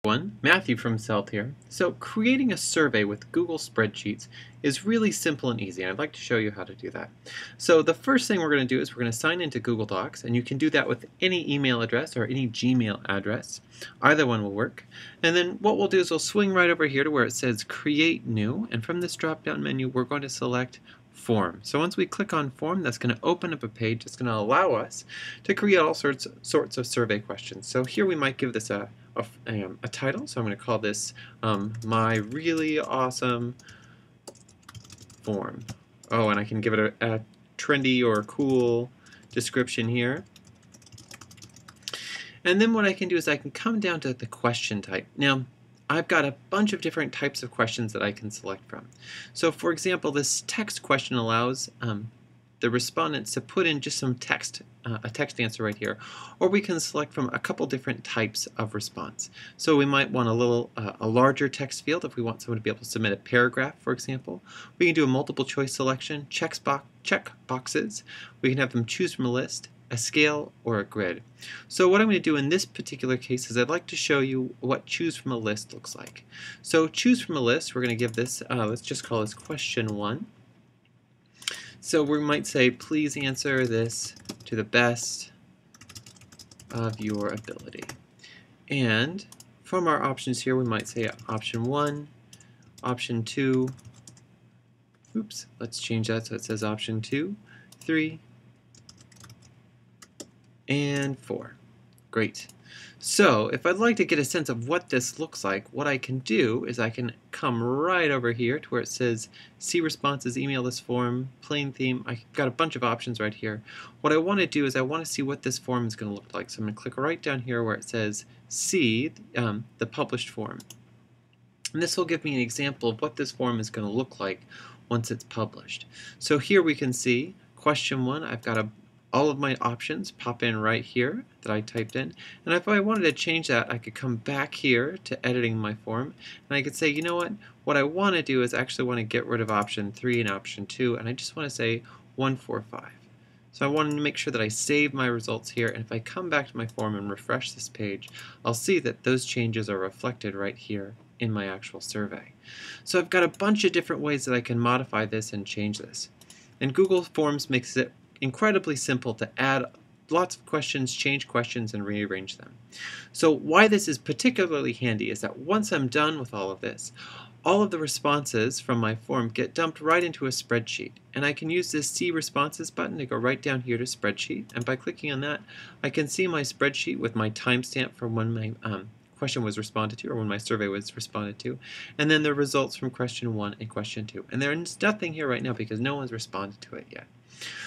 One, Matthew from South here. So creating a survey with Google Spreadsheets is really simple and easy. I'd like to show you how to do that. So the first thing we're going to do is we're going to sign into Google Docs, and you can do that with any email address or any Gmail address. Either one will work. And then what we'll do is we'll swing right over here to where it says Create New, and from this drop-down menu we're going to select Form. So once we click on Form, that's going to open up a page that's going to allow us to create all sorts of survey questions. So here we might give this a title. So I'm going to call this My Really Awesome Form. Oh, and I can give it a trendy or cool description here. And then what I can do is I can come down to the question type. Now, I've got a bunch of different types of questions that I can select from. So for example, this text question allows the respondents to put in just some text, a text answer right here, or we can select from a couple different types of response. So we might want a larger text field if we want someone to be able to submit a paragraph, for example. We can do a multiple choice selection, check boxes. We can have them choose from a list, a scale, or a grid. So what I'm going to do in this particular case is I'd like to show you what choose from a list looks like. So choose from a list, we're going to give this, let's just call this question 1. So we might say, please answer this to the best of your ability. And from our options here, we might say option 1, option 2, oops, let's change that so it says option 2, 3, and 4. Great. So if I'd like to get a sense of what this looks like, what I can do is I can come right over here to where it says see responses, email this form, plain theme. I've got a bunch of options right here. What I want to do is I want to see what this form is going to look like. So I'm going to click right down here where it says see the published form. And this will give me an example of what this form is going to look like once it's published. So here we can see question 1, I've got all of my options pop in right here that I typed in, and if I wanted to change that, I could come back here to editing my form, and I could say, you know what I want to do is actually want to get rid of option 3 and option 2, and I just want to say 1, 4, 5. So I wanted to make sure that I save my results here, and if I come back to my form and refresh this page, I'll see that those changes are reflected right here in my actual survey. So I've got a bunch of different ways that I can modify this and change this. And Google Forms makes it incredibly simple to add lots of questions, change questions, and rearrange them. So why this is particularly handy is that once I'm done with all of this, all of the responses from my form get dumped right into a spreadsheet, and I can use this See Responses button to go right down here to Spreadsheet, and by clicking on that I can see my spreadsheet with my timestamp from when my question was responded to, or when my survey was responded to, and then the results from question 1 and question 2. And there's nothing here right now because no one's responded to it yet.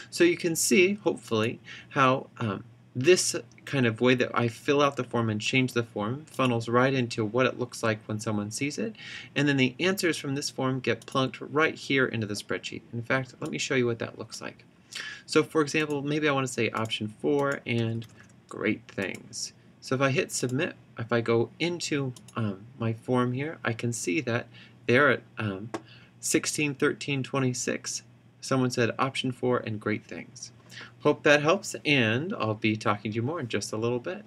So you can see, hopefully, how this kind of way that I fill out the form and change the form funnels right into what it looks like when someone sees it, and then the answers from this form get plunked right here into the spreadsheet. In fact, let me show you what that looks like. So for example, maybe I want to say option 4 and great things. So if I hit submit, if I go into my form here, I can see that there at 16, 13, 26, someone said option 4 and great things. Hope that helps, and I'll be talking to you more in just a little bit.